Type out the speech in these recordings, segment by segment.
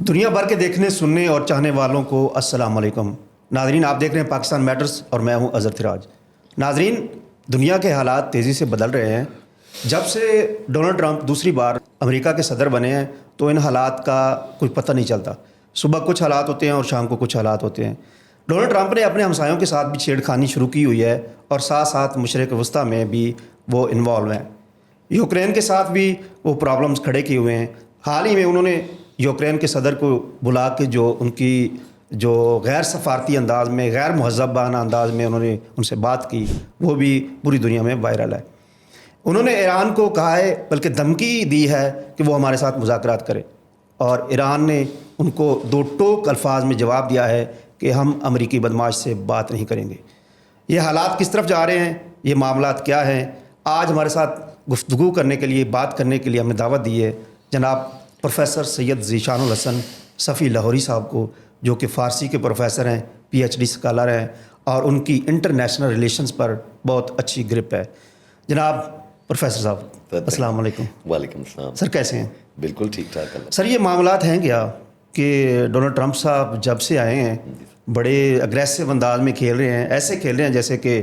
دنیا بھر کے دیکھنے سننے اور چاہنے والوں کو السلام علیکم ناظرین، آپ دیکھ رہے ہیں پاکستان میٹرز اور میں ہوں اظہر تھراج۔ ناظرین، دنیا کے حالات تیزی سے بدل رہے ہیں۔ جب سے ڈونلڈ ٹرمپ دوسری بار امریکہ کے صدر بنے ہیں تو ان حالات کا کوئی پتہ نہیں چلتا۔ صبح کچھ حالات ہوتے ہیں اور شام کو کچھ حالات ہوتے ہیں۔ ڈونلڈ ٹرمپ نے اپنے ہمسایوں کے ساتھ بھی چھیڑ خانی شروع کی ہوئی ہے اور ساتھ ساتھ مشرق وسطیٰ میں بھی وہ انوالو ہیں۔ یوکرین کے ساتھ بھی وہ پرابلمز کھڑے کیے ہوئے ہیں۔ حال ہی میں انہوں نے یوکرین کے صدر کو بلا کے جو ان کی جو غیر سفارتی انداز میں، غیر مہذبانہ انداز میں انہوں نے ان سے بات کی، وہ بھی پوری دنیا میں وائرل ہے۔ انہوں نے ایران کو کہا ہے، بلکہ دھمکی دی ہے کہ وہ ہمارے ساتھ مذاکرات کرے، اور ایران نے ان کو دو ٹوک الفاظ میں جواب دیا ہے کہ ہم امریکی بدماش سے بات نہیں کریں گے۔ یہ حالات کس طرف جا رہے ہیں، یہ معاملات کیا ہیں، آج ہمارے ساتھ گفتگو کرنے کے لیے، بات کرنے کے لیے ہمیں دعوت دی ہے جناب پروفیسر سید ذیشان الحسن صفی لاہوری صاحب کو، جو کہ فارسی کے پروفیسر ہیں، پی ایچ ڈی اسکالر ہیں، اور ان کی انٹرنیشنل ریلیشنز پر بہت اچھی گرپ ہے۔ جناب پروفیسر صاحب السلام علیکم۔ وعلیکم السلام سر، کیسے ہیں؟ بالکل ٹھیک ٹھاک ہے سر، یہ معاملات ہیں کیا کہ ڈونلڈ ٹرمپ صاحب جب سے آئے ہیں بڑے اگریسو انداز میں کھیل رہے ہیں، ایسے کھیل رہے ہیں جیسے کہ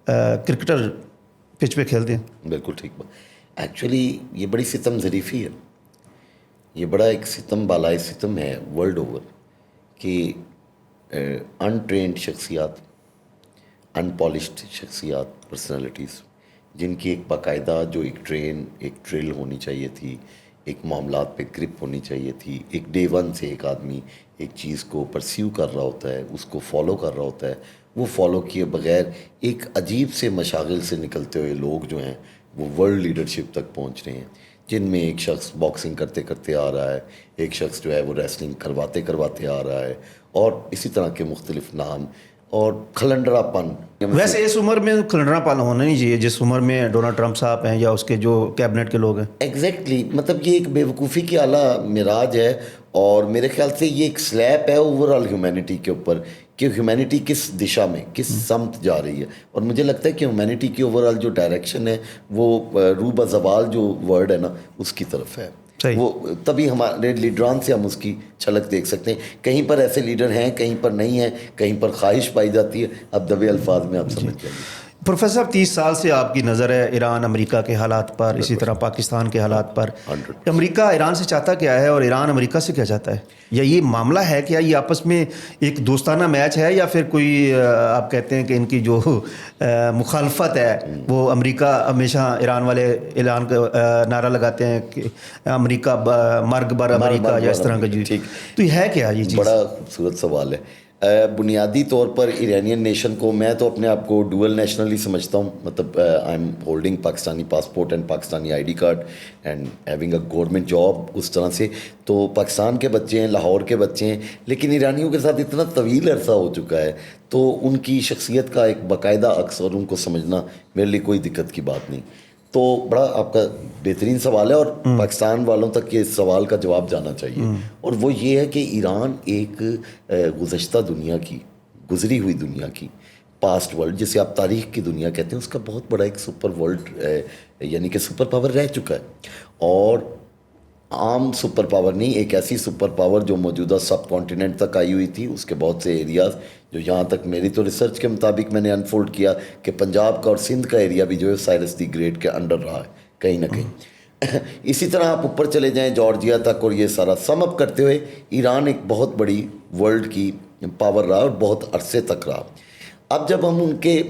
کرکٹر پچ پہ کھیلتے ہیں؟ بالکل ٹھیک بات۔ ایکچولی یہ بڑی ستم ظریفی ہے، یہ بڑا ایک ستم بالائے ستم ہے ورلڈ اوور کہ ان ٹرینڈ شخصیات، ان پالشڈ شخصیات، پرسنالٹیز، جن کی ایک باقاعدہ جو ایک ڈرل ہونی چاہیے تھی، ایک معاملات پہ گرپ ہونی چاہیے تھی، ایک ڈے ون سے ایک آدمی ایک چیز کو پرسیو کر رہا ہوتا ہے، اس کو فالو کر رہا ہوتا ہے، وہ فالو کیے بغیر ایک عجیب سے مشاغل سے نکلتے ہوئے لوگ جو ہیں وہ ورلڈ لیڈرشپ تک پہنچ رہے ہیں، جن میں ایک شخص باکسنگ کرتے کرتے آ رہا ہے، ایک شخص جو ہے وہ ریسلنگ کرواتے آ رہا ہے، اور اسی طرح کے مختلف نام اور کھلنڈرا پن۔ ویسے اس عمر میں کھلنڈرا پن ہونا نہیں چاہیے جس عمر میں ڈونلڈ ٹرمپ صاحب ہیں یا اس کے جو کیبنٹ کے لوگ ہیں۔ ایگزیکٹلی، مطلب یہ ایک بے وقوفی کی اعلیٰ معراج ہے، اور میرے خیال سے یہ ایک سلیپ ہے اوور آل ہیومینٹی کے اوپر کہ ہیومینٹی کس دشا میں، کس سمت جا رہی ہے۔ اور مجھے لگتا ہے کہ ہیومینٹی کی اوور آل جو ڈائریکشن ہے وہ روبہ زوال جو ورڈ ہے نا، اس کی طرف ہے۔ وہ تبھی ہمارے لیڈران سے ہم اس کی چھلک دیکھ سکتے ہیں۔ کہیں پر ایسے لیڈر ہیں، کہیں پر نہیں ہیں، کہیں پر خواہش پائی جاتی ہے۔ اب دبے الفاظ میں آپ سمجھ جائیں گے۔ پروفیسر صاحب، 30 سال سے آپ کی نظر ہے ایران امریکہ کے حالات پر، اسی طرح پاکستان کے حالات پر۔ امریکہ ایران سے چاہتا کیا ہے اور ایران امریکہ سے کیا چاہتا ہے؟ یا یہ معاملہ ہے کیا یہ آپس میں ایک دوستانہ میچ ہے، یا پھر کوئی آپ کہتے ہیں کہ ان کی جو مخالفت ہے وہ امریکہ ہمیشہ ایران والے اعلان کا نعرہ لگاتے ہیں کہ امریکہ مرگ بر امریکہ یا اس طرح کا؟ جی، تو یہ ہے کیا یہ چیز؟ بڑا خوبصورت سوال ہے۔ بنیادی طور پر ایرانین نیشن کو، میں تو اپنے آپ کو ڈوئل نیشنل ہی سمجھتا ہوں، مطلب I am holding Pakistani passport and Pakistani I D card and having a government job, اس طرح سے تو پاکستان کے بچے ہیں، لاہور کے بچے ہیں، لیکن ایرانیوں کے ساتھ اتنا طویل عرصہ ہو چکا ہے تو ان کی شخصیت کا ایک باقاعدہ عکس اور ان کو سمجھنا میرے لیے کوئی دقت کی بات نہیں۔ تو بڑا آپ کا بہترین سوال ہے، اور پاکستان والوں تک یہ سوال کا جواب جانا چاہیے، اور وہ یہ ہے کہ ایران ایک گزشتہ دنیا کی، گزری ہوئی دنیا کی، پاسٹ ورلڈ جسے آپ تاریخ کی دنیا کہتے ہیں، اس کا بہت بڑا ایک سپر ورلڈ یعنی کہ سپر پاور رہ چکا ہے، اور عام سپر پاور نہیں، ایک ایسی سپر پاور جو موجودہ سب کانٹیننٹ تک آئی ہوئی تھی، اس کے بہت سے ایریاز جو یہاں تک میری تو ریسرچ کے مطابق میں نے انفولڈ کیا کہ پنجاب کا اور سندھ کا ایریا بھی جو ہے سائرس دی گریٹ کے انڈر رہا ہے کہیں نہ کہیں۔ اسی طرح آپ اوپر چلے جائیں جارجیا تک، اور یہ سارا سم اپ کرتے ہوئے ایران ایک بہت بڑی ورلڈ کی پاور رہا اور بہت عرصے تک رہا۔ اب جب ہم ان کے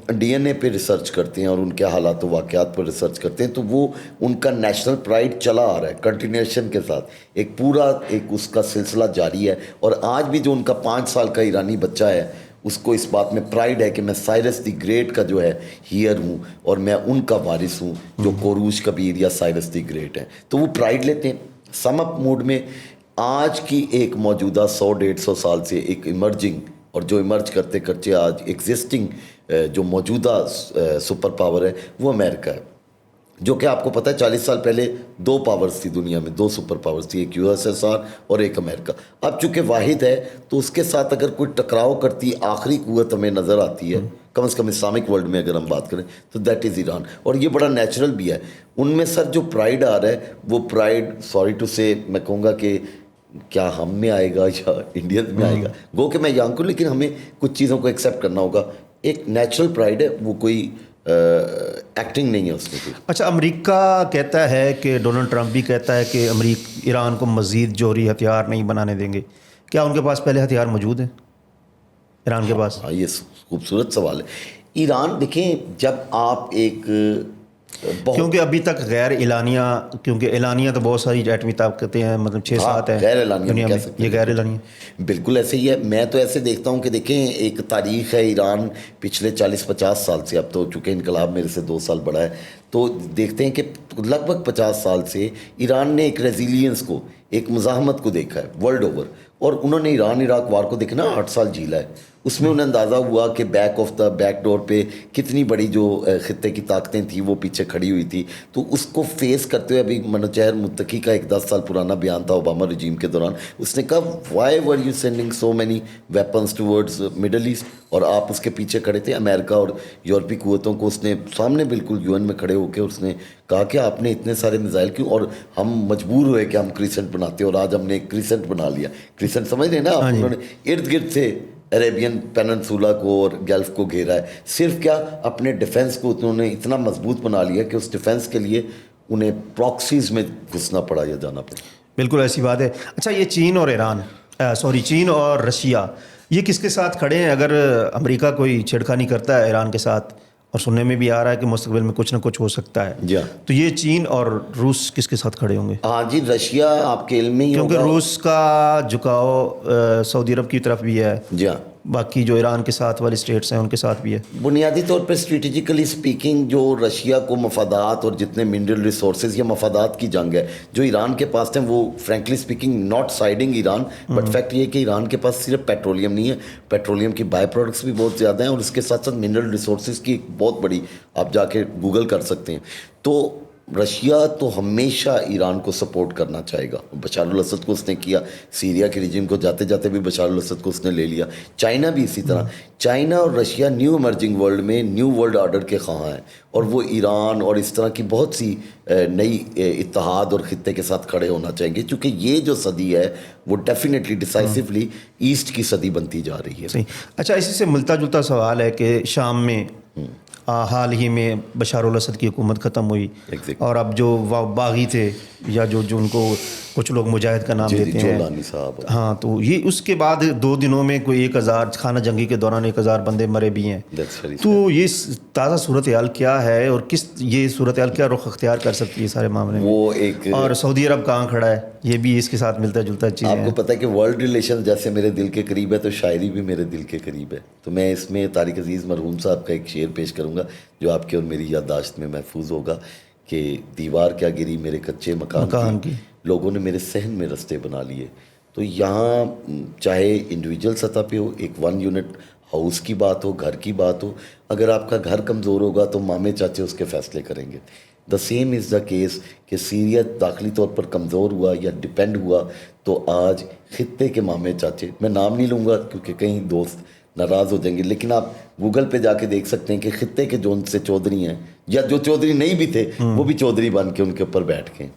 ڈی این اے پہ ریسرچ کرتے ہیں اور ان کے حالات و واقعات پر ریسرچ کرتے ہیں تو وہ ان کا نیشنل پرائڈ چلا آ رہا ہے کنٹینیوشن کے ساتھ، ایک پورا ایک اس کا سلسلہ جاری ہے، اور آج بھی جو ان کا 5 سال کا ایرانی بچہ ہے اس کو اس بات میں پرائڈ ہے کہ میں سائرس دی گریٹ کا جو ہے ہیئر ہوں، اور میں ان کا وارث ہوں جو کوروش کبیر یا سائرس دی گریٹ ہیں، تو وہ پرائڈ لیتے ہیں۔ سم اپ موڈ میں آج کی ایک موجودہ 100-150 سال سے ایک ایمرجنگ، اور جو ایمرج کرتے کرتے آج ایگزسٹنگ جو موجودہ سپر پاور ہے وہ امریکہ ہے، جو کہ آپ کو پتہ ہے 40 سال پہلے 2 پاورز تھی دنیا میں، 2 سپر پاورز تھی، ایک USSR اور ایک امریکہ۔ اب چونکہ واحد ہے تو اس کے ساتھ اگر کوئی ٹکراؤ کرتی آخری قوت ہمیں نظر آتی ہے، کم از کم اسلامک ورلڈ میں اگر ہم بات کریں تو دیٹ از ایران، اور یہ بڑا نیچرل بھی ہے۔ ان میں سر جو پرائڈ آ رہا ہے وہ پرائڈ، سوری ٹو سے میں کہوں گا کہ کیا ہم میں آئے گا یا انڈین میں آئے گا. گو کہ میں یانگ کو, لیکن ہمیں کچھ چیزوں کو ایکسیپٹ کرنا ہوگا. ایک نیچرل پرائڈ ہے, وہ کوئی ایکٹنگ نہیں ہے اس میں کوئی. اچھا, امریکہ کہتا ہے کہ ڈونلڈ ٹرمپ بھی کہتا ہے کہ ایران کو مزید جوہری ہتھیار نہیں بنانے دیں گے. کیا ان کے پاس پہلے ہتھیار موجود ہیں ایران کے پاس؟ ہاں, یہ خوبصورت سوال ہے. ایران دیکھیں, جب آپ ایک کیونکہ ابھی تک غیر اعلانیہ, کیونکہ اعلانیہ تو بہت ساری ایٹمی طاقتیں ہیں, مطلب 6-7 ہیں غیر اعلانیہ دنیا میں, کہہ سکتے ہیں. یہ غیر اعلانیہ بالکل ایسے ہی ہے. میں تو ایسے دیکھتا ہوں کہ دیکھیں, ایک تاریخ ہے ایران پچھلے 40-50 سال سے, اب تو چونکہ انقلاب میرے سے 2 سال بڑا ہے, تو دیکھتے ہیں کہ لگ بھگ 50 سال سے ایران نے ایک ریزیلینس کو, ایک مزاحمت کو دیکھا ہے ورلڈ اوور. اور انہوں نے ایران عراق وار کو دیکھنا 8 سال جھیلا ہے. اس میں انہیں اندازہ ہوا کہ back of the back door پہ کتنی بڑی جو خطے کی طاقتیں تھیں وہ پیچھے کھڑی ہوئی تھی. تو اس کو فیس کرتے ہوئے, ابھی منوچہر متقی کا ایک 10 سال پرانا بیان تھا اوباما رجیم کے دوران, اس نے کہا why are you sending so many weapons towards Middle East, اور آپ اس کے پیچھے کھڑے تھے. امریکہ اور یورپی قوتوں کو اس نے سامنے بالکل UN میں کھڑے ہو کے اس نے کہا کہ آپ نے اتنے سارے میزائل کیوں, اور ہم مجبور ہوئے کہ ہم کریسنٹ بناتے, اور آج ہم نے ایک کریسنٹ بنا لیا. کریسنٹ سمجھ رہے ہیں نا آپ, انہوں نے ارد گرد سے عربین پیننسولا کو اور گلف کو گھیرا ہے. صرف کیا, اپنے ڈیفنس کو انہوں نے اتنا مضبوط بنا لیا کہ اس ڈیفنس کے لیے انہیں پراکسیز میں گھسنا پڑا یا جانا پڑا. بالکل ایسی بات ہے. اچھا, یہ چین اور چین اور رشیا, یہ کس کے ساتھ کھڑے ہیں اگر امریکہ کوئی چھیڑخانی کرتا ہے ایران کے ساتھ, اور سننے میں بھی آ رہا ہے کہ مستقبل میں کچھ نہ کچھ ہو سکتا ہے, جی ہاں, تو یہ چین اور روس کس کے ساتھ کھڑے ہوں گے؟ ہاں جی, رشیا آپ کے علم میں ہی کیونکہ ہوگا. روس کا جھکاؤ سعودی عرب کی طرف بھی ہے, جی ہاں, باقی جو ایران کے ساتھ والی اسٹیٹس ہیں ان کے ساتھ بھی ہے. بنیادی طور پہ اسٹریٹجیکلی سپیکنگ جو رشیا کو مفادات اور جتنے منرل ریسورسز یا مفادات کی جنگ ہے جو ایران کے پاس ہیں, وہ frankly speaking not siding Iran, but fact یہ ہے کہ ایران کے پاس صرف پیٹرولیم نہیں ہے, پیٹرولیم کی بائی پروڈکٹس بھی بہت زیادہ ہیں, اور اس کے ساتھ ساتھ منرل ریسورسز کی ایک بہت بڑی, آپ جا کے گوگل کر سکتے ہیں. تو رشیا تو ہمیشہ ایران کو سپورٹ کرنا چاہے گا. بشار الاسد کو اس نے کیا, سیریا کے ریجیم کو جاتے جاتے بھی بشار الاسد کو اس نے لے لیا. چائنا بھی اسی طرح. چائنا اور رشیا نیو ایمرجنگ ورلڈ میں نیو ورلڈ آرڈر کے خواہاں ہیں, اور وہ ایران اور اس طرح کی بہت سی نئی اتحاد اور خطے کے ساتھ کھڑے ہونا چاہیں گے, کیونکہ یہ جو صدی ہے وہ ڈیفینیٹلی ڈیسائسولی ایسٹ کی صدی بنتی جا رہی ہے. صحیح. اچھا, اسی سے ملتا جلتا سوال ہے کہ شام میں حال ہی میں بشار الاسد کی حکومت ختم ہوئی, اور اب جو باغی تھے یا جو ان کو کچھ لوگ مجاہد کا نام دیتے ہیں, ہاں, تو یہ اس کے بعد 2 دنوں میں کوئی 1000 خانہ جنگی کے دوران 1000 بندے مرے بھی ہیں. تو یہ تازہ صورتحال کیا ہے, اور یہ صورتحال کیا رخ اختیار کر سکتی ہے سارے معاملے میں, وہ ایک, اور سعودی عرب کہاں کھڑا ہے, یہ بھی اس کے ساتھ ملتا جلتا چیز ہے. آپ کو پتہ ہے کہ ورلڈ ریلیشن جیسے میرے دل کے قریب ہے, تو شاعری بھی میرے دل کے قریب ہے. تو میں اس میں طارق عزیز مرحوم صاحب کا ایک شعر پیش کروں گا جو آپ کے اور میری یادداشت میں محفوظ ہوگا کہ دیوار کیا گری میرے کچے مکان کی, لوگوں نے میرے صحن میں رستے بنا لیے. تو یہاں چاہے انڈیویجول سطح پہ ہو, ایک 1 یونٹ ہاؤس کی بات ہو, گھر کی بات ہو, اگر آپ کا گھر کمزور ہوگا تو مامے چاچے اس کے فیصلے کریں گے. The same is the case کہ سیریا داخلی طور پر کمزور ہوا یا ڈپینڈ ہوا, تو آج خطے کے مامے چاچے, میں نام نہیں لوں گا کیونکہ کہیں دوست ناراض ہو جائیں گے, لیکن آپ گوگل پہ جا کے دیکھ سکتے ہیں کہ خطے کے جو ان سے چودھری ہیں یا جو چودھری نہیں بھی تھے وہ بھی چودھری بن کے ان کے اوپر بیٹھ گئے.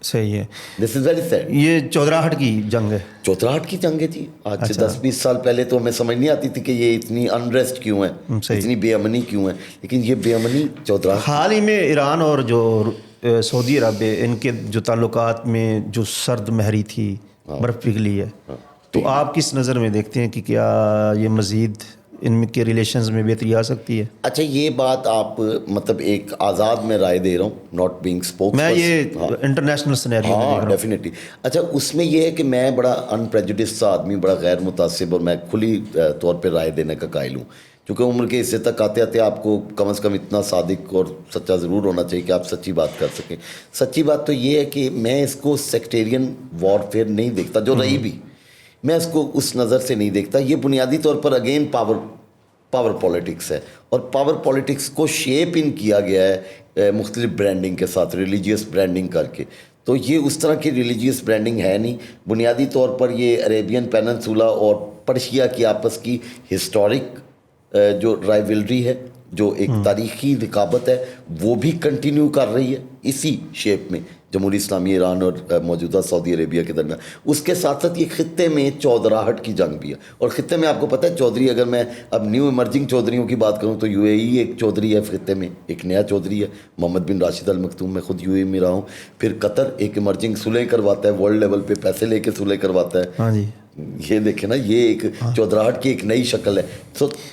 صحیح ہے. دس از ویری سیڈ. یہ چودراہٹ کی جنگ ہے. چودراہٹ کی جنگ ہے جی. آج سے 10-20 سال پہلے تو ہمیں سمجھ نہیں آتی تھی کہ یہ اتنی انریسٹ کیوں ہے, اتنی بے امنی کیوں ہے, لیکن یہ بے امنی چودراہٹ. حال ہی میں ایران اور جو سعودی عرب ہے, ان کے جو تعلقات میں جو سرد مہری تھی, برف پگھلی ہے, تو آپ کس نظر میں دیکھتے ہیں کہ کیا یہ مزید ان کے ریلیشنز میں بہتری آ سکتی ہے؟ اچھا, یہ بات آپ مطلب ایک آزاد میں رائے دے رہا ہوں, ناٹ بینگ اسپوکس, میں یہ انٹرنیشنل سینیریو میں دیکھ رہا ہوں. ڈیفینیٹلی. اچھا, اس میں یہ ہے کہ میں بڑا ان پریجوڈسڈ سا آدمی, بڑا غیر متعصب, اور میں کھلی طور پہ رائے دینے کا قائل ہوں, کیونکہ عمر کے حصے تک آتے آتے آپ کو کم از کم اتنا صادق اور سچا ضرور ہونا چاہیے کہ آپ سچی بات کر سکیں. سچی بات تو یہ ہے کہ میں اس کو سیکٹیرین وارفیئر نہیں دیکھتا, جو رہی بھی, میں اس کو اس نظر سے نہیں دیکھتا. یہ بنیادی طور پر اگین پاور پالیٹکس ہے, اور پاور پالیٹکس کو شیپ ان کیا گیا ہے مختلف برانڈنگ کے ساتھ, ریلیجیس برانڈنگ کر کے. تو یہ اس طرح کی ریلیجیس برانڈنگ ہے نہیں. بنیادی طور پر یہ عربین پیننسولا اور پرشیا کی آپس کی ہسٹورک جو رائیولری ہے, جو ایک تاریخی رقابت ہے, وہ بھی کنٹینیو کر رہی ہے اسی شیپ میں. جمہوری اسلامی ایران اور موجودہ سعودی عربیہ کے درمیان. اس کے ساتھ ساتھ یہ خطے میں چودراہٹ کی جنگ بھی ہے. اور خطے میں آپ کو پتہ ہے چودھری, اگر میں اب نیو ایمرجنگ چودھریوں کی بات کروں تو یو اے ای ایک چودھری ہے خطے میں, ایک نیا چودھری ہے محمد بن راشد ال مکتوم. میں خود یو اے ای میں رہا ہوں. پھر قطر ایک ایمرجنگ صلح کرواتا ہے, ورلڈ لیول پہ پیسے لے کے صلح کرواتا ہے. ہاں جی, یہ دیکھیں نا, یہ ایک چودراہٹ کی ایک نئی شکل ہے.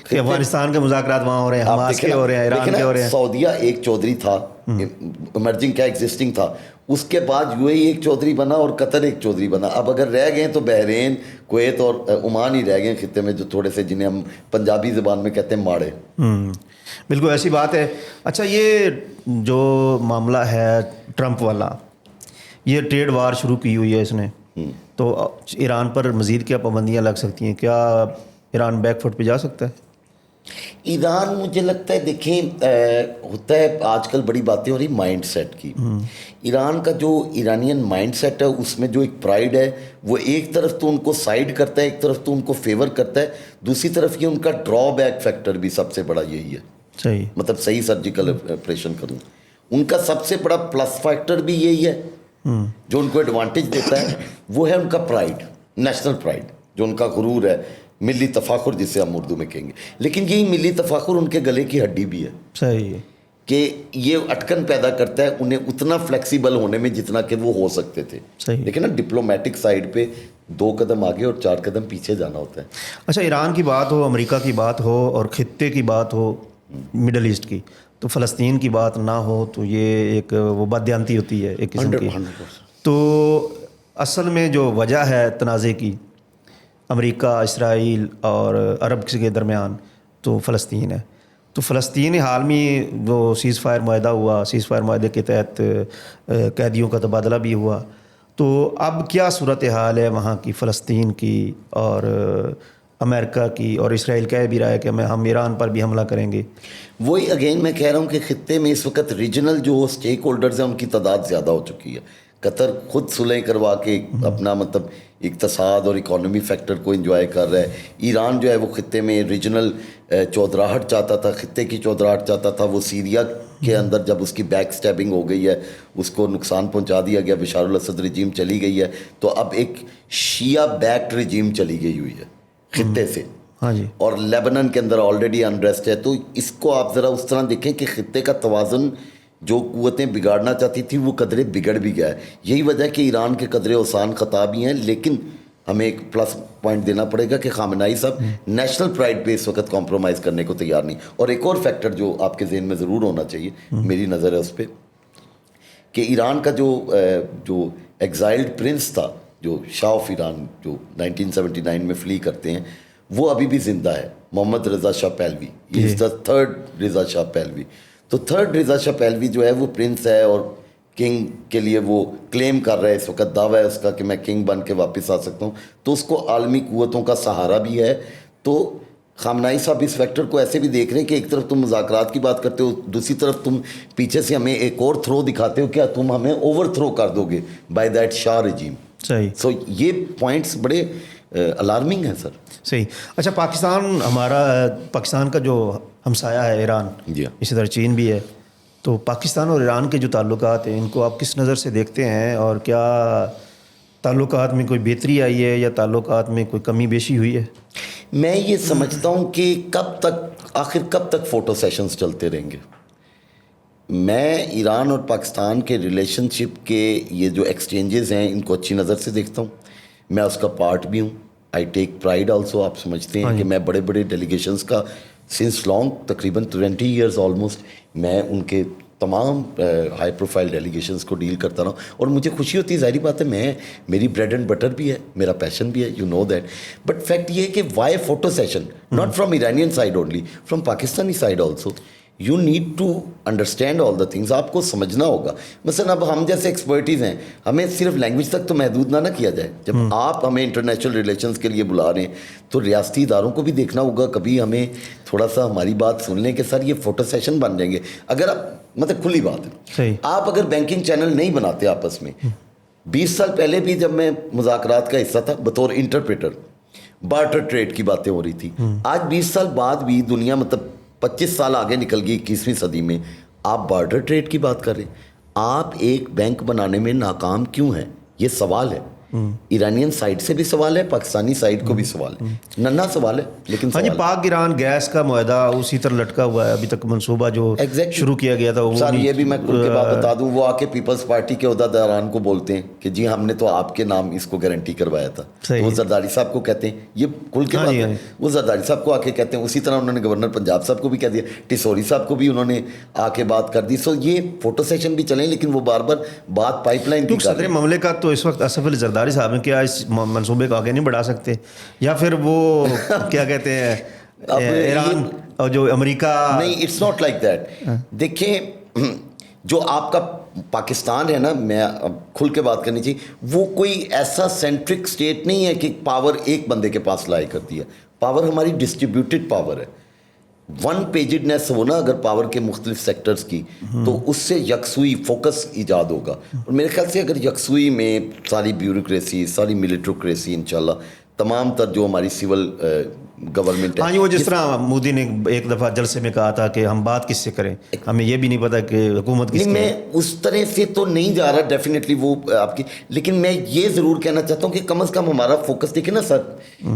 کہ افغانستان کے مذاکرات وہاں ہو رہے ہیں, حماس کے ہو رہے ہیں, ایران کے ہو رہے ہیں. سعودیہ ایک چودھری تھا ایمرجنگ کیا ایگزسٹنگ تھا, اس کے بعد یو اے ای ایک چودھری بنا اور قطر ایک چودھری بنا. اب اگر رہ گئے تو بحرین, کویت اور عمان ہی رہ گئے خطے میں, جو تھوڑے سے جنہیں ہم پنجابی زبان میں کہتے ہیں ماڑے. بالکل ایسی بات ہے. اچھا, یہ جو معاملہ ہے ٹرمپ والا, یہ ٹریڈ وار شروع کی ہوئی ہے اس نے, تو ایران پر مزید کیا پابندیاں لگ سکتی ہیں؟ کیا ایران بیک فٹ پہ جا سکتا ہے؟ ایران مجھے لگتا ہے, دیکھیں ہوتا ہے آج کل بڑی باتیں ہو رہی مائنڈ سیٹ کی. ایران کا جو ایرانین مائنڈ سیٹ ہے اس میں جو ایک پرائڈ ہے وہ ایک طرف تو ان کو سائڈ کرتا ہے, ایک طرف تو ان کو فیور کرتا ہے, دوسری طرف یہ ان کا ڈرا بیک فیکٹر بھی سب سے بڑا یہی ہے. صحیح, مطلب صحیح سرجیکل آپریشن کروں, ان کا سب سے بڑا پلس فیکٹر بھی یہی ہے. جو ان کو ایڈوانٹیج دیتا ہے وہ ہے ان کا پرائڈ, نیشنل پرائڈ, جو ان کا غرور ہے, ملی تفاخر جسے ہم اردو میں کہیں گے. لیکن یہی ملی تفاخر ان کے گلے کی ہڈی بھی ہے. صحیح ہے کہ یہ اٹکن پیدا کرتا ہے انہیں اتنا فلیکسیبل ہونے میں جتنا کہ وہ ہو سکتے تھے. صحیح. لیکن نا ڈپلومیٹک سائڈ پہ 2 قدم آگے اور 4 قدم پیچھے جانا ہوتا ہے. اچھا, ایران کی بات ہو, امریکہ کی بات ہو, اور خطے کی بات ہو مڈل ایسٹ کی, تو فلسطین کی بات نہ ہو تو یہ ایک وہ بددیانتی ہوتی ہے ایک قسم کی. 100%. تو اصل میں جو وجہ ہے تنازع کی امریکہ, اسرائیل اور عرب کے درمیان, تو فلسطین ہے. تو فلسطین حال میں جو سیز فائر معاہدہ ہوا, سیز فائر معاہدے کے تحت قیدیوں کا تبادلہ بھی ہوا, تو اب کیا صورتحال ہے وہاں کی, فلسطین کی اور امریکہ کی, اور اسرائیل کہہ بھی رہا ہے کہ ہم ایران پر بھی حملہ کریں گے. وہی اگین میں کہہ رہا ہوں کہ خطے میں اس وقت ریجنل جو اسٹیک ہولڈرز ہیں ان کی تعداد زیادہ ہو چکی ہے. قطر خود صلح کروا کے اپنا مطلب اقتصاد اور اکانومی فیکٹر کو انجوائے کر رہا ہے. ایران جو ہے وہ خطے میں ریجنل چودراہٹ چاہتا تھا, خطے کی چودراہٹ چاہتا تھا. وہ سیریا کے اندر جب اس کی بیک سٹیبنگ ہو گئی ہے, اس کو نقصان پہنچا دیا گیا, بشار الاسد رجیم چلی گئی ہے, تو اب ایک شیعہ بیکڈ رجیم چلی گئی ہوئی ہے خطے سے. ہاں جی, اور لیبنن کے اندر آلریڈی انریسٹ ہے. تو اس کو آپ ذرا اس طرح دیکھیں کہ خطے کا توازن جو قوتیں بگاڑنا چاہتی تھی وہ قدرے بگڑ بھی گیا ہے. یہی وجہ ہے کہ ایران کے قدرے آسان خطا بھی ہیں, لیکن ہمیں ایک پلس پوائنٹ دینا پڑے گا کہ خامنائی صاحب نیشنل پرائڈ پہ اس وقت کمپرومائز کرنے کو تیار نہیں. اور ایک اور فیکٹر جو آپ کے ذہن میں ضرور ہونا چاہیے, میری نظر ہے اس پہ, کہ ایران کا جو ایگزائلڈ پرنس تھا, جو شاہ آف ایران, جو 1979 میں فلی کرتے ہیں, وہ ابھی بھی زندہ ہے, محمد رضا شاہ پہلوی. یہ از دا 3rd رضا شاہ پہلوی. تو 3rd رضا شاہ پہلوی جو ہے وہ پرنس ہے اور کنگ کے لیے وہ کلیم کر رہا ہے, اس وقت دعویٰ ہے اس کا کہ میں کنگ بن کے واپس آ سکتا ہوں. تو اس کو عالمی قوتوں کا سہارا بھی ہے. تو خامنائی صاحب اس فیکٹر کو ایسے بھی دیکھ رہے ہیں کہ ایک طرف تم مذاکرات کی بات کرتے ہو, دوسری طرف تم پیچھے سے ہمیں ایک اور تھرو دکھاتے ہو, کیا تم ہمیں اوور تھرو کر دو گے بائی دیٹ شاہ رجیم. صحیح. سو یہ پوائنٹس بڑے الارمنگ ہیں سر. صحیح. اچھا, پاکستان کا جو ہمسایہ ہے ایران, جی اسی طرح چین بھی ہے, تو پاکستان اور ایران کے جو تعلقات ہیں ان کو آپ کس نظر سے دیکھتے ہیں, اور کیا تعلقات میں کوئی بہتری آئی ہے یا تعلقات میں کوئی کمی بیشی ہوئی ہے؟ میں یہ سمجھتا ہوں کہ آخر کب تک فوٹو سیشنز چلتے رہیں گے. میں ایران اور پاکستان کے ریلیشن شپ کے یہ جو ایکسچینجز ہیں ان کو اچھی نظر سے دیکھتا ہوں. میں اس کا پارٹ بھی ہوں. آئی ٹیک پرائڈ آلسو. آپ سمجھتے ہیں کہ میں بڑے بڑے ڈیلیگیشنز کا سنس لانگ, تقریباً 20 ایئرز آلموسٹ, میں ان کے تمام ہائی پروفائل ڈیلیگیشنز کو ڈیل کرتا رہا ہوں. اور مجھے خوشی ہوتی ہے, ظاہری بات ہے, میری بریڈ اینڈ بٹر بھی ہے, میرا پیشن بھی ہے, you know that. But fact یہ ہے کہ why photo session, not from Iranian side only, from Pakistani side also. You need to understand all the things. آپ کو سمجھنا ہوگا. مثلا اب ہم جیسے ایکسپرٹیز ہیں, ہمیں صرف لینگویج تک تو محدود نہ کیا جائے. جب آپ ہمیں انٹرنیشنل ریلیشنز کے لیے بلا رہے ہیں تو ریاستی اداروں کو بھی دیکھنا ہوگا. کبھی ہمیں تھوڑا سا ہماری بات سن لیں کہ سر یہ فوٹو سیشن بن جائیں گے. اگر آپ مطلب کھلی بات ہے, آپ اگر بینکنگ چینل نہیں بناتے آپس میں, 20 سال پہلے بھی جب میں مذاکرات کا حصہ تھا بطور انٹرپریٹر, بارٹر ٹریڈ کی باتیں ہو رہی تھی. آج 20 سال بعد بھی دنیا مطلب 25 سال آگے نکل گئی 21ویں صدی میں, آپ بارٹر ٹریڈ کی بات کر رہے ہیں. آپ ایک بینک بنانے میں ناکام کیوں ہیں, یہ سوال ہے. ایرانین سائڈ سے بھی سوال ہے, پاکستانی سائڈ کو بھی سوال ہے, ننھا سوال ہے لیکن ہاں جی. سوال ہے. پاک ایران گیس کا معاہدہ اسی طرح لٹکا ہوا ہے ابھی تک. منصوبہ جو شروع کیا گیا تھا وہ سر, یہ بھی میں کھل کے بات بتا دوں, وہ آ کے پیپلز پارٹی کے عہدیداران کو بولتے ہیں کہ جی ہم نے تو آپ کے نام اس کو گارنٹی کروایا تھا. وہ زرداری صاحب کو کہتے ہیں, یہ کھل کے بات ہے, وہ زرداری صاحب کو آ کے کہتے ہیں. اسی طرح انہوں نے گورنر پنجاب صاحب کو بھی کہہ دیا, ٹیسوری صاحب کو بھی انہوں نے آ کے بات کر دی. سو یہ فوٹو سیشن بھی چلیں لیکن وہ بار بار بات پائپ لائن کی. صدر مملکت تو اس وقت اسف علی زرداری صاحب ہیں, کیا اس منصوبے کو آگے نہیں بڑھا سکتے, یا پھر وہ کیا کہتے ہیں ایران اور جو امریکہ. نہیں, اٹس ناٹ لائک دیٹ. دیکھیں جو آپ کا پاکستان ہے نا, میں اب کھل کے بات کرنی چاہیے, وہ کوئی ایسا سینٹرک اسٹیٹ نہیں ہے کہ پاور ایک بندے کے پاس لائے کرتی ہے. پاور ہماری ڈسٹریبیوٹیڈ پاور ہے. ون پیجڈنیس ہو نا اگر پاور کے مختلف سیکٹرز کی, تو اس سے یکسوئی فوکس ایجاد ہوگا. اور میرے خیال سے اگر یکسوئی میں ساری بیوروکریسی, ساری ملٹروکریسی, انشاءاللہ تمام تر جو ہماری سول گورنمنٹ ہے. ہاں جی, وہ جس طرح مودی نے ایک دفعہ جلسے میں کہا تھا کہ ہم بات کس سے کریں, ہمیں یہ بھی نہیں پتا کہ حکومت کس. میں اس طرح سے تو نہیں جا رہا ڈیفینیٹلی وہ آپ کی, لیکن میں یہ ضرور کہنا چاہتا ہوں کہ کم از کم ہمارا فوکس دیکھیں نا سر,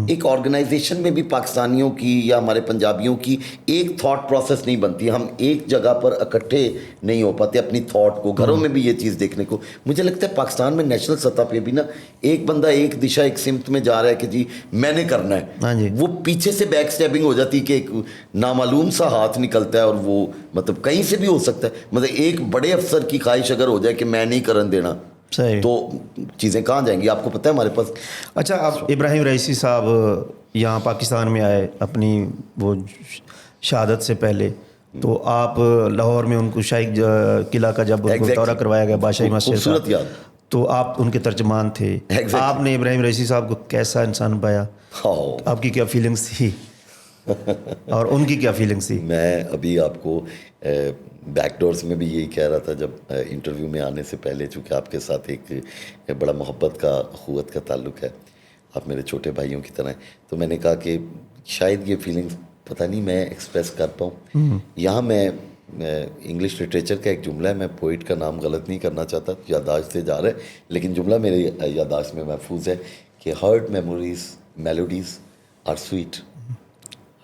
ایک آرگنائزیشن میں بھی پاکستانیوں کی یا ہمارے پنجابیوں کی ایک تھاٹ پروسیس نہیں بنتی. ہم ایک جگہ پر اکٹھے نہیں ہو پاتے اپنی تھاٹ کو. گھروں میں بھی یہ چیز دیکھنے کو مجھے لگتا ہے پاکستان میں نیشنل سطح پہ بھی نا ایک بندہ ایک دشا ایک سمت میں جا رہا ہے کہ جی میں نے کرنا ہے, وہ پیچھے سے بیک اسٹیپنگ ہو جاتی ہے کہ ایک نامعلوم سا ہاتھ نکلتا ہے, اور وہ مطلب کہیں سے بھی ہو سکتا ہے. مطلب ایک بڑے افسر کی خواہش اگر ہو جائے کہ میں نہیں کرن دینا, تو چیزیں کہاں جائیں گی, آپ کو پتہ ہے ہمارے پاس. اچھا, اب ابراہیم رئیسی صاحب یہاں پاکستان میں آئے اپنی وہ شہادت سے پہلے, تو آپ لاہور میں ان کو شاہی قلعہ کا جب دورہ کروایا گیا بادشاہی مسجد کا, تو آپ ان کے ترجمان تھے. آپ نے ابراہیم رئیسی صاحب کو کیسا انسان پایا, آپ کی کیا فیلنگس تھی اور ان کی کیا فیلنگس تھی؟ میں ابھی آپ کو بیک ڈورز میں بھی یہی کہہ رہا تھا جب انٹرویو میں آنے سے پہلے, چونکہ آپ کے ساتھ ایک بڑا محبت کا, اخوت کا تعلق ہے, آپ میرے چھوٹے بھائیوں کی طرح ہیں, تو میں نے کہا کہ شاید یہ فیلنگس پتہ نہیں میں ایکسپریس کر پاؤں. یہاں میں انگلش لٹریچر کا ایک جملہ ہے, میں پوئٹ کا نام غلط نہیں کرنا چاہتا, یادداشت سے جا رہا ہے, لیکن جملہ میرے یادداشت میں محفوظ ہے کہ heard melodies are sweet,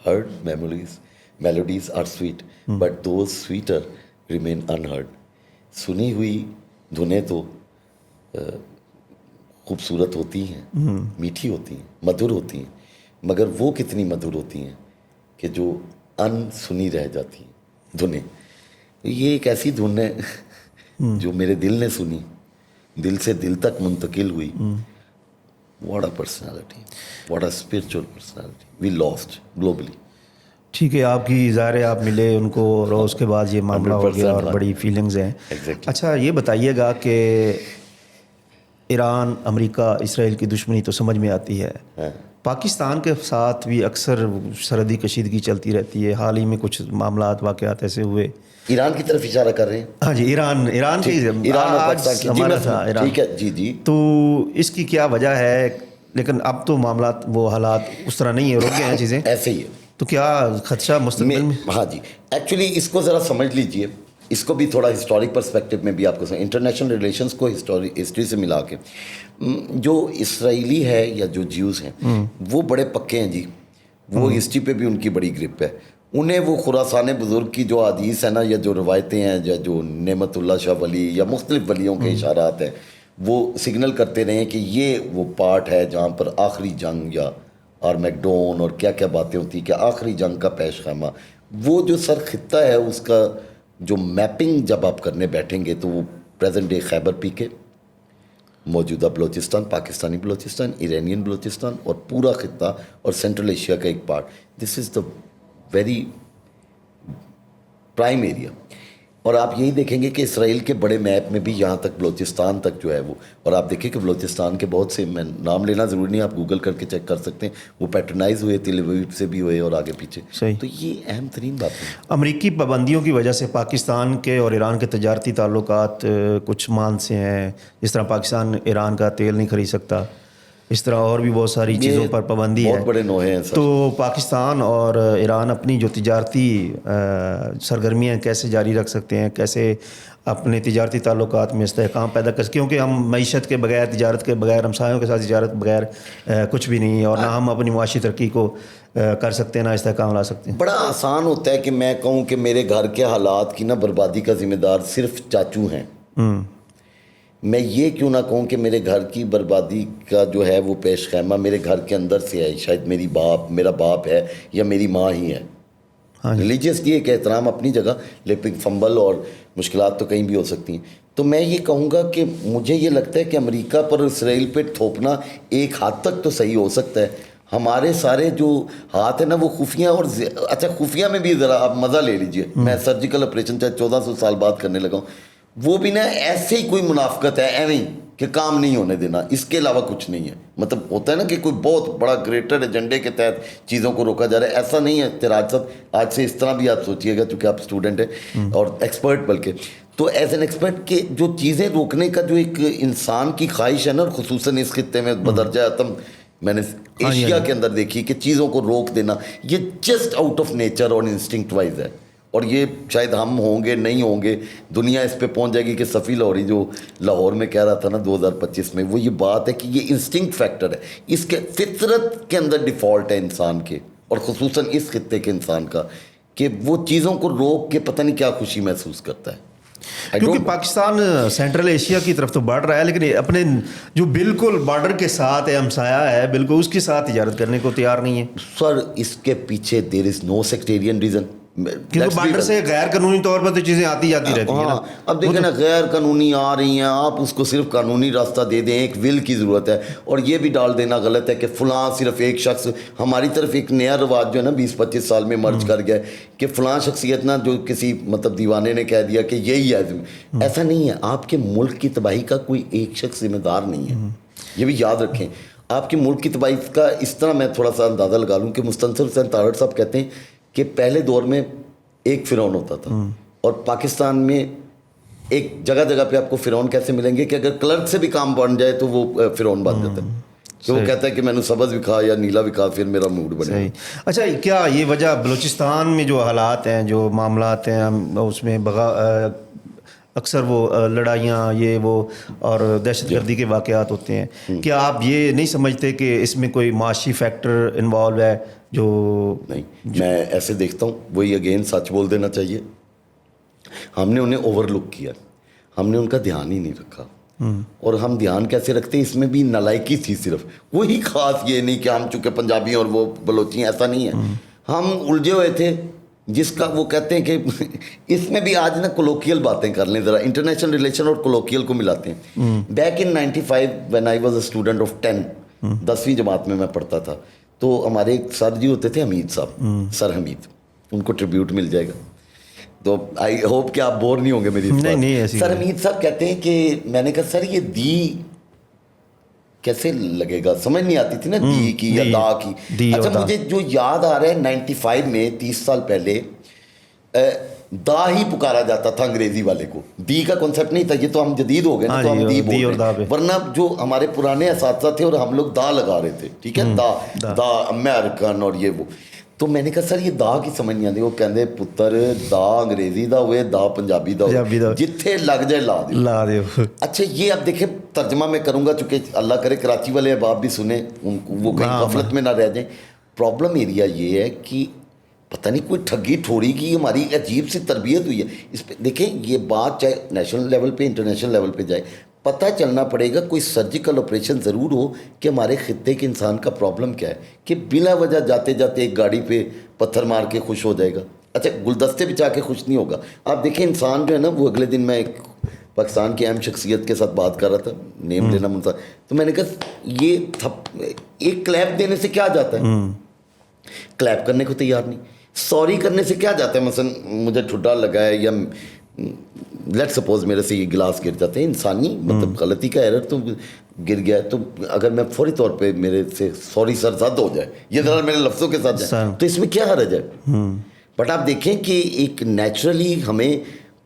heard melodies are sweet but those sweeter remain unheard. سنی ہوئی دھنیں تو خوبصورت ہوتی ہیں, میٹھی ہوتی ہیں, مدھر ہوتی ہیں, مگر وہ کتنی مدھر ہوتی ہیں کہ جو ان سنی رہ جاتی ہیں دھنیں. یہ ایک ایسی دھن ہے جو میرے دل نے سنی, دل سے دل تک منتقل ہوئی. What a personality, what a spiritual personality we lost globally. ٹھیک ہے, آپ کی ظاہر ہے آپ ملے ان کو اور اس کے بعد یہ معاملہ ہو گیا اور بڑی فیلنگز ہیں. اچھا, یہ بتائیے گا کہ ایران, امریکہ, اسرائیل کی دشمنی تو سمجھ میں آتی ہے, پاکستان کے ساتھ بھی اکثر سرحدی کشیدگی چلتی رہتی ہے. حال ہی میں کچھ معاملات, واقعات ایسے ہوئے. ایران کی طرف اشارہ کر رہے ہیں. ہاں جی, ایران کی ہمارا تھا ایران. ٹھیک ہے جی. تو اس کی کیا وجہ ہے؟ لیکن اب تو معاملات, وہ حالات اس طرح نہیں ہے, رک گئے ہیں چیزیں, ایسے ہی ہے. تو کیا خدشہ مستقبل میں؟ ہاں جی, ایکچولی اس کو ذرا سمجھ لیجئے, اس کو بھی تھوڑا ہسٹورک پرسپیکٹو میں بھی آپ کو انٹرنیشنل ریلیشنز کو ہسٹری سے ملا کے. جو اسرائیلی ہے یا جو جیوز ہیں وہ بڑے پکے ہیں جی, وہ ہسٹری پہ بھی ان کی بڑی گرپ ہے. انہیں وہ خراسان بزرگ کی جو حدیث ہے نا, یا جو روایتیں ہیں, یا جو نعمت اللہ شاہ ولی یا مختلف ولیوں کے اشارات ہیں, وہ سگنل کرتے رہے ہیں کہ یہ وہ پارٹ ہے جہاں پر آخری جنگ یا آرمیگڈون اور کیا کیا باتیں ہوتی ہیں کہ آخری جنگ کا پیش خیمہ. وہ جو سر خطہ ہے اس کا جو میپنگ جب آپ کرنے بیٹھیں گے تو وہ پریزنٹ ڈے خیبر پی کے, موجودہ بلوچستان, پاکستانی بلوچستان, ایرانین بلوچستان اور پورا خطہ اور سینٹرل ایشیا کا ایک part, this is the very prime area. اور آپ یہی دیکھیں گے کہ اسرائیل کے بڑے میپ میں بھی یہاں تک بلوچستان تک جو ہے وہ, اور آپ دیکھیں کہ بلوچستان کے بہت سے, میں نام لینا ضروری نہیں, آپ گوگل کر کے چیک کر سکتے ہیں, وہ پیٹرنائز ہوئے تل اویو سے بھی ہوئے اور آگے پیچھے. تو یہ اہم ترین بات ہے. امریکی پابندیوں کی وجہ سے پاکستان کے اور ایران کے تجارتی تعلقات کچھ مان سے ہیں, جس طرح پاکستان ایران کا تیل نہیں خرید سکتا, اس طرح اور بھی بہت ساری چیزوں پر پابندی ہے. بہت بڑے نوحے ہیں سر. تو پاکستان اور ایران اپنی جو تجارتی سرگرمیاں کیسے جاری رکھ سکتے ہیں, کیسے اپنے تجارتی تعلقات میں استحکام پیدا کر سکتے ہیں, کیونکہ ہم معیشت کے بغیر, تجارت کے بغیر, ہمسایوں کے ساتھ تجارت بغیر کچھ بھی نہیں ہے, اور نہ ہم اپنی معاشی ترقی کو کر سکتے ہیں, نہ استحکام لا سکتے ہیں. بڑا آسان ہوتا ہے کہ میں کہوں کہ میرے گھر کے حالات کی نا بربادی کا ذمہ دار صرف چاچو ہیں. میں یہ کیوں نہ کہوں کہ میرے گھر کی بربادی کا جو ہے وہ پیش خیمہ میرے گھر کے اندر سے ہے, شاید میرا باپ ہے یا میری ماں ہی ہے. ریلیجیسلی ایک احترام اپنی جگہ, لیکن فمبل اور مشکلات تو کہیں بھی ہو سکتی ہیں. تو میں یہ کہوں گا کہ مجھے یہ لگتا ہے کہ امریکہ پر اسرائیل پہ تھوپنا ایک حد تک تو صحیح ہو سکتا ہے. ہمارے سارے جو ہاتھ ہیں نا وہ خفیہ, اور اچھا خفیہ میں بھی ذرا آپ مزہ لے لیجئے. میں سرجیکل آپریشن چاہے 1400 سال بعد کرنے لگا ہوں, وہ بھی نا ایسے ہی کوئی منافقت ہے, ایویں کہ کام نہیں ہونے دینا, اس کے علاوہ کچھ نہیں ہے. مطلب ہوتا ہے نا کہ کوئی بہت بڑا گریٹر ایجنڈے کے تحت چیزوں کو روکا جا رہا ہے, ایسا نہیں ہے. تراج صاحب آج سے اس طرح بھی آپ سوچیے گا, چونکہ آپ اسٹوڈنٹ ہیں اور ایکسپرٹ, بلکہ تو ایز این ایکسپرٹ کہ جو چیزیں روکنے کا جو ایک انسان کی خواہش ہے نا, اور خصوصاً اس خطے میں بدرجہ اتم میں نے ایشیا کے اندر دیکھی کہ چیزوں کو روک دینا, یہ جسٹ آؤٹ آف نیچر اور انسٹنکٹ وائز ہے. اور یہ شاید ہم ہوں گے نہیں ہوں گے, دنیا اس پہ پہنچ جائے گی کہ صفی لاہوری جو لاہور میں کہہ رہا تھا نا 2025 میں, وہ یہ بات ہے کہ یہ انسٹنکٹ فیکٹر ہے, اس کے فطرت کے اندر ڈیفالٹ ہے انسان کے, اور خصوصاً اس خطے کے انسان کا, کہ وہ چیزوں کو روک کے پتہ نہیں کیا خوشی محسوس کرتا ہے. کیونکہ پاکستان سینٹرل ایشیا کی طرف تو بڑھ رہا ہے, لیکن اپنے جو بالکل بارڈر کے ساتھ ہے, ہمسایہ ہے, بالکل اس کے ساتھ تجارت کرنے کو تیار نہیں ہے. سر اس کے پیچھے دیر از نو سیکٹیرین ریزن, کیونکہ بارڈر سے غیر قانونی طور پر تو چیزیں آتی جاتی رہتی ہیں نا. اب دیکھیں نا, غیر قانونی آ رہی ہیں, آپ اس کو صرف قانونی راستہ دے دیں, ایک ول کی ضرورت ہے. اور یہ بھی ڈال دینا غلط ہے کہ فلاں صرف ایک شخص, ہماری طرف ایک نیا رواج جو ہے نا 20-25 سال میں مرج کر گیا ہے کہ فلاں شخصیت نا جو کسی مطلب دیوانے نے کہہ دیا کہ یہی ہے. ایسا نہیں ہے, آپ کے ملک کی تباہی کا کوئی ایک شخص ذمہ دار نہیں ہے, یہ بھی یاد رکھیں. آپ کے ملک کی تباہی کا اس طرح میں تھوڑا سا اندازہ لگا لوں کہ مستنصر حسین تارڑ صاحب کہتے ہیں کہ پہلے دور میں ایک فرعون ہوتا تھا, اور پاکستان میں ایک جگہ جگہ پہ آپ کو فرعون کیسے ملیں گے کہ اگر کلرک سے بھی کام بن جائے تو وہ فرعون بن جاتا ہے, کہ وہ کہتا ہے کہ میں نے سبز بھی کھا یا نیلا بھی کھا پھر میرا موڈ بنے. اچھا, کیا یہ وجہ بلوچستان میں جو حالات ہیں, جو معاملات ہیں, اس میں اکثر وہ لڑائیاں یہ وہ اور دہشت گردی کے واقعات ہوتے ہیں, کیا آپ یہ نہیں سمجھتے کہ اس میں کوئی معاشی فیکٹر انوالو ہے؟ جو نہیں, میں ایسے دیکھتا ہوں, وہی اگین سچ بول دینا چاہیے. ہم نے انہیں اوور لک کیا, ہم نے ان کا دھیان ہی نہیں رکھا. اور ہم دھیان کیسے رکھتے ہیں, اس میں بھی نالائکی تھی صرف, وہی خاص یہ نہیں کہ ہم چونکہ پنجابی اور وہ بلوچی ہیں, ایسا نہیں ہے. ہم الجھے ہوئے تھے جس کا وہ کہتے ہیں کہ اس میں بھی آج نا کولوکیل باتیں کر لیں, ذرا انٹرنیشنل ریلیشن اور کولوکیل کو ملاتے ہیں. Back in 95 when I was a student of 10, 10ویں جماعت میں پڑھتا تھا, تو ہمارے ایک سر جی ہوتے تھے حمید صاحب, سر حمید, ان کو ٹریبیوٹ مل جائے گا, تو آئی ہوپ کہ آپ بور نہیں ہوں گے میری. سر حمید صاحب کہتے ہیں کہ میں نے کہا سر یہ دی کیسے لگے گا, سمجھ نہیں آتی تھی نا دی کی یا دا کی. اچھا مجھے جو یاد آ رہا ہے 95 میں 30 سال پہلے دا ہی پکارا جاتا تھا انگریزی والے کو, دی کا کنسیپٹ نہیں تھا. یہ تو ہم جدید ہو گئے نا, تو ہم دی بول رہے ہیں, ورنہ جو ہمارے پرانے اساتذہ تھے اور ہم لوگ دا لگا رہے تھے, ٹھیک ہے, دا امریکن اور یہ وہ. تو میں نے کہا سر یہ دا کی سمجھ نہیں آتی. وہ کہندے پتر دا انگریزی دا ہوئے, دا پنجابی دا ہوئے, جتھے لگ جائے لا دیو. اچھا یہ اب دیکھیں ترجمہ میں کروں گا, چونکہ اللہ کرے کراچی والے احباب بھی سنیں, وہ کہیں غفلت میں نہ رہ جائیں. پرابلم ایریا یہ ہے کہ پتہ نہیں کوئی ٹھگی ٹھوڑی کی ہماری عجیب سی تربیت ہوئی ہے اس پہ. دیکھیں یہ بات چاہے نیشنل لیول پہ انٹرنیشنل لیول پہ جائے, پتہ چلنا پڑے گا کوئی سرجیکل آپریشن ضرور ہو کہ ہمارے خطے کے انسان کا پرابلم کیا ہے, کہ بلا وجہ جاتے جاتے ایک گاڑی پہ پتھر مار کے خوش ہو جائے گا. اچھا گلدستے بچا کے خوش نہیں ہوگا. آپ دیکھیں انسان جو ہے نا, وہ اگلے دن میں ایک پاکستان کی اہم شخصیت کے ساتھ بات کر رہا تھا, نیم لینا منسا, تو میں نے کہا یہ ایک کلیپ دینے سے کیا جاتا ہے, کلیپ کرنے کو تیار نہیں. سوری کرنے سے کیا جاتا ہے, مثلا مجھے ٹھڈا لگا ہے یا لیٹ سپوز میرے سے یہ گلاس گر جاتے ہیں, انسانی مطلب غلطی کا ایرر تو گر گیا ہے, تو اگر میں فوری طور پہ میرے سے سوری سر زد ہو جائے, یہ ذرا میرے لفظوں کے ساتھ جائے, تو اس میں کیا حرج ہے. بٹ آپ دیکھیں کہ ایک نیچرلی ہمیں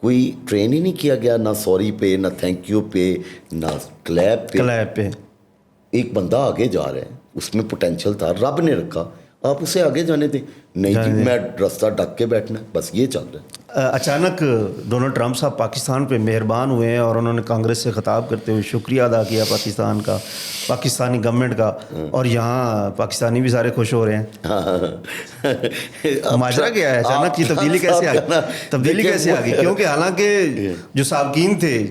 کوئی ٹرین ہی نہیں کیا گیا, نہ سوری پہ, نہ تھینک یو پہ, نہ کلیپ پہ. ایک بندہ آگے جا رہا ہے, اس میں پوٹینشیل تھا, رب نے رکھا, آپ اسے آگے جانے دیں. نہیں جی میں راستہ ڈھک کے بیٹھنا, بس یہ چل رہا ہے. اچانک ڈونلڈ ٹرمپ صاحب پاکستان پہ مہربان ہوئے ہیں اور انہوں نے کانگریس سے خطاب کرتے ہوئے شکریہ ادا کیا پاکستان کا, پاکستانی گورنمنٹ کا, اور یہاں پاکستانی بھی سارے خوش ہو رہے ہیں. ماجرا کیا ہے, اچانک یہ تبدیلی کیسے آ گئی؟ تبدیلی کیسے آ گئی؟ کیونکہ حالانکہ جو سابقین تھے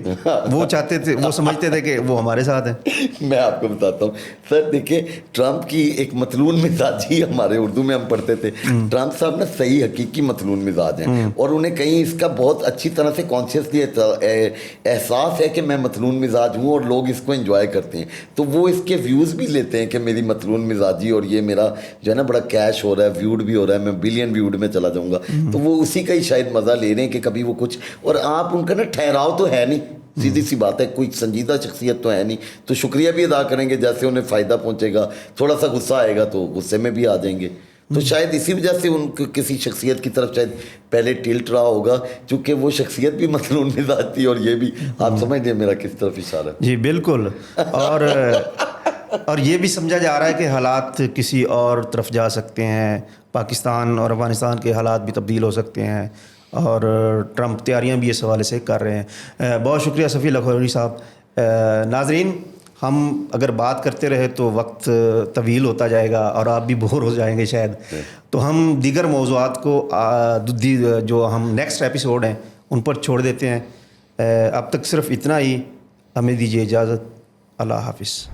وہ چاہتے تھے, وہ سمجھتے تھے کہ وہ ہمارے ساتھ ہیں. میں آپ کو بتاتا ہوں سر, دیکھیں ٹرمپ کی ایک مطلون مزاجی, ہمارے اردو میں ہم پڑھتے تھے, ٹرمپ صاحب نا صحیح حقیقی مطلون مزاج ہیں, اور انہیں کہیں اس کا بہت اچھی طرح سے کانشیسلی احساس ہے کہ میں مطلون مزاج ہوں, اور لوگ اس کو انجوائے کرتے ہیں, تو وہ اس کے ویوز بھی لیتے ہیں کہ میری مطلون مزاجی, اور یہ میرا جو ہے نا بڑا کیش ہو رہا ہے, ویوڈ بھی ہو رہا ہے, میں بلین ویوڈ میں چلا جاؤں گا, تو وہ اسی کا ہی شاید مزہ لے رہے ہیں کہ کبھی وہ کچھ, اور آپ ان کا نا ٹھہراؤ تو ہے نہیں, سیدھی سی بات ہے, کوئی سنجیدہ شخصیت تو ہے نہیں, تو شکریہ بھی ادا کریں گے جیسے انہیں فائدہ پہنچے گا, تھوڑا سا غصہ آئے گا تو غصے میں بھی آ جائیں گے. تو شاید اسی وجہ سے ان کو کسی شخصیت کی طرف شاید پہلے ٹلٹ رہا ہوگا, چونکہ وہ شخصیت بھی مطلون مزاج تھی, اور یہ بھی, آپ سمجھ لیں میرا کس طرف اشارہ ہے. جی بالکل. اور یہ بھی سمجھا جا رہا ہے کہ حالات کسی اور طرف جا سکتے ہیں, پاکستان اور افغانستان کے حالات بھی تبدیل ہو سکتے ہیں, اور ٹرمپ تیاریاں بھی اس حوالے سے کر رہے ہیں. بہت شکریہ صفی لاہوری صاحب. ناظرین, ہم اگر بات کرتے رہے تو وقت طویل ہوتا جائے گا اور آپ بھی بور ہو جائیں گے شاید, تو ہم دیگر موضوعات کو جو ہم نیکسٹ ایپیسوڈ ہیں ان پر چھوڑ دیتے ہیں. اب تک صرف اتنا ہی, ہمیں دیجیے اجازت. اللہ حافظ.